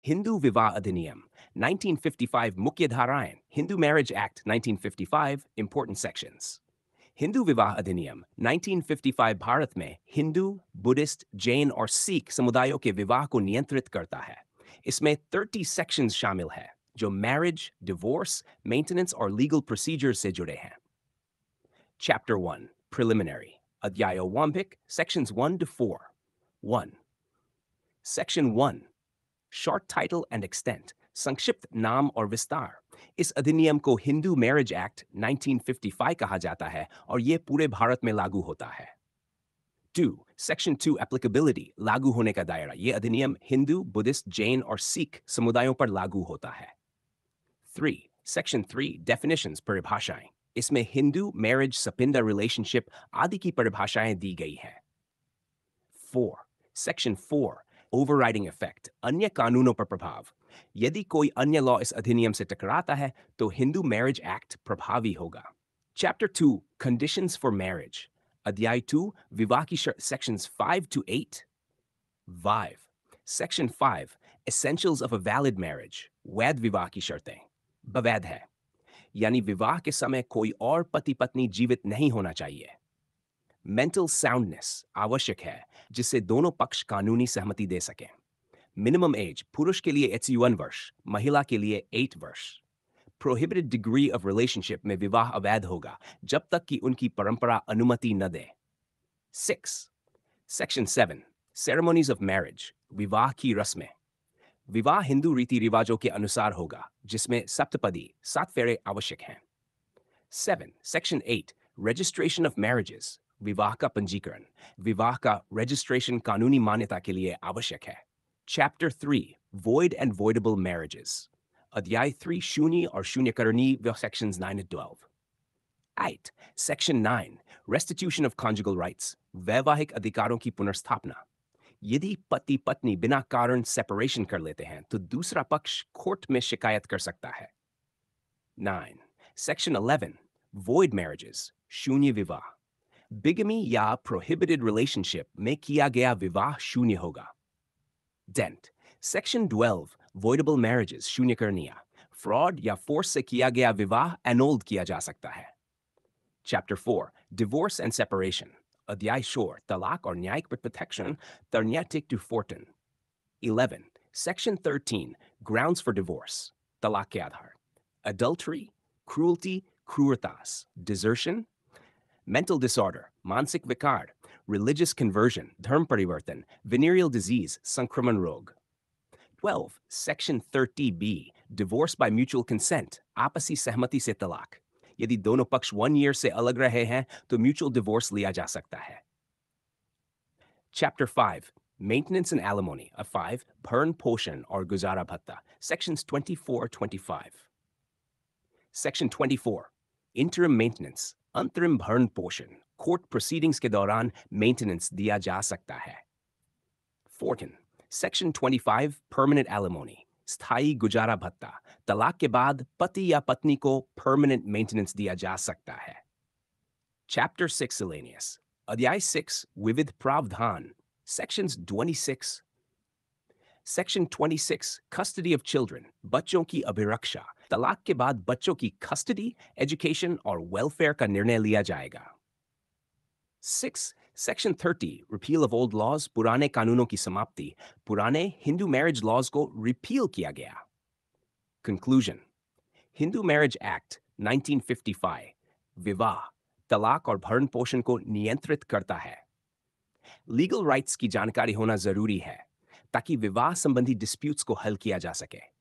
Hindu Vivah Adhiniyam, 1955 Mukhya Dharain, Hindu Marriage Act 1955, important sections. Hindu विवाह अधिनियम 1955 भारत में Hindu, Buddhist, Jain और सिख समुदायों के विवाह को नियंत्रित करता है। इसमें 30 सेक्शंस शामिल हैं जो मैरिज, डिवोर्स, मेंटेनेंस और लीगल प्रोसीजर से जुड़े हैं। चैप्टर 1 प्रिलिमिनरी अध्यायोवाम्भिक sections 1 to 4 1 section 1 short title and extent संक्षिप्त नाम और विस्तार। इस अधिनियम को हिंदू मैरिज एक्ट 1955 कहा जाता है और यह पूरे भारत में लागू होता है। 2 सेक्शन 2 एप्लीकेबिलिटी लागू होने का दायरा। यह अधिनियम हिंदू, बुद्धिस्ट, जैन और सिख समुदायों पर लागू होता है। 3 सेक्शन 3 डेफिनेशंस परिभाषाएं। इसमें हिंदू, मैरिज, सपिंडा रिलेशनशिप आदि की परिभाषाएं दी गई हैं। 4 सेक्शन 4 ओवरराइडिंग इफेक्ट अन्य कानूनों पर प्रभाव। यदि कोई अन्य लॉ इस अधिनियम से टकराता है तो हिंदू मैरिज एक्ट प्रभावी होगा। चैप्टर 2 कंडीशंस फॉर मैरिज अध्याय 2 विवाह की sections 5 to 8 5 section 5 essentials of a valid marriage वैध विवाह की शर्तें। वैध है यानी विवाह के समय कोई और पति पत्नी जीवित नहीं होना चाहिए। मेंटल साउंडनेस आवश्यक है जिससे दोनों पक्ष कानूनी सहमति दे सकें। मिनिमम एज पुरुष के लिए 81 वर्ष, महिला के लिए 8 वर्ष। प्रोहिबिटेड डिग्री ऑफ रिलेशनशिप में विवाह अवैध होगा जब तक कि उनकी परंपरा अनुमति न दे। 6 सेक्शन 7 सेरेमनीज ऑफ मैरिज विवाह की रस्में। विवाह हिंदू रीति रिवाजों के अनुसार होगा जिसमें सप्तपदी 7 फेरे आवश्यक हैं। 7 सेक्शन 8 रजिस्ट्रेशन ऑफ मैरिजेस विवाह का पंजीकरण। विवाह का रजिस्ट्रेशन कानूनी मान्यता के लिए आवश्यक है। Chapter 3 void and voidable marriages अध्याय 3 शून्य और शून्यकरणीय sections 9 to 12 8 section 9 restitution of conjugal rights वैवाहिक अधिकारों की पुनर्स्थापना। यदि पति पत्नी बिना कारण सेपरेशन कर लेते हैं तो दूसरा पक्ष कोर्ट में शिकायत कर सकता है। 9 सेक्शन 11 void marriages शून्य विवाह। बिगमी या प्रोहिबिटेड रिलेशनशिप में किया गया विवाह शून्य होगा। डेंट सेक्शन 12 voidable marriages शून्यकरणीय। फ्रॉड या फोर्स से किया गया विवाह एनोल्ड किया जा सकता है। चैप्टर 4 डिवोर्स एंड सेपरेशन अध्याय 4 तलाक और न्यायिक प्रोटेक्शन तरन्याटिक to fourteen. 11 section 13 grounds for divorce तलाक के आधार। अडल्ट्री, क्रूरटी, क्रूरतास, डिजर्शन, mental disorder, मानसिक विकार, religious conversion, धर्म परिवर्तन, venereal disease, संक्रमण रोग। 12 section 30B divorce by mutual consent आपसी सहमति से तलाक। यदि दोनों पक्ष 1 year से अलग रहे हैं तो mutual divorce लिया जा सकता है। Chapter 5 Maintenance and alimony of 5 भरण पोषण और गुजारा भत्ता sections 24-25 Section 24 Interim maintenance अंतरिम भरण पोषण कोर्ट प्रोसीडिंग्स के दौरान मेंटेनेंस दिया जा सकता है। 14 सेक्शन 25 परमानेंट एलिमोनी स्थायी गुजारा भत्ता तलाक के बाद पति या पत्नी को परमानेंट मेंटेनेंस दिया जा सकता है। चैप्टर 6 सिलेनियस अध्याय 6 विविध प्रावधान sections 26 section 26 custody of children बच्चों की अभिरक्षा तलाक के बाद बच्चों की कस्टडी, एजुकेशन और वेलफेयर का निर्णय लिया जाएगा। 6 section 30 repeal of old laws पुराने कानूनों की समाप्ति पुराने हिंदू मैरिज लॉज को रिपील किया गया। कंक्लूजन हिंदू मैरिज एक्ट 1955 विवाह, तलाक और भरण पोषण को नियंत्रित करता है। लीगल राइट्स की जानकारी होना जरूरी है ताकि विवाह संबंधी डिस्प्यूट्स को हल किया जा सके।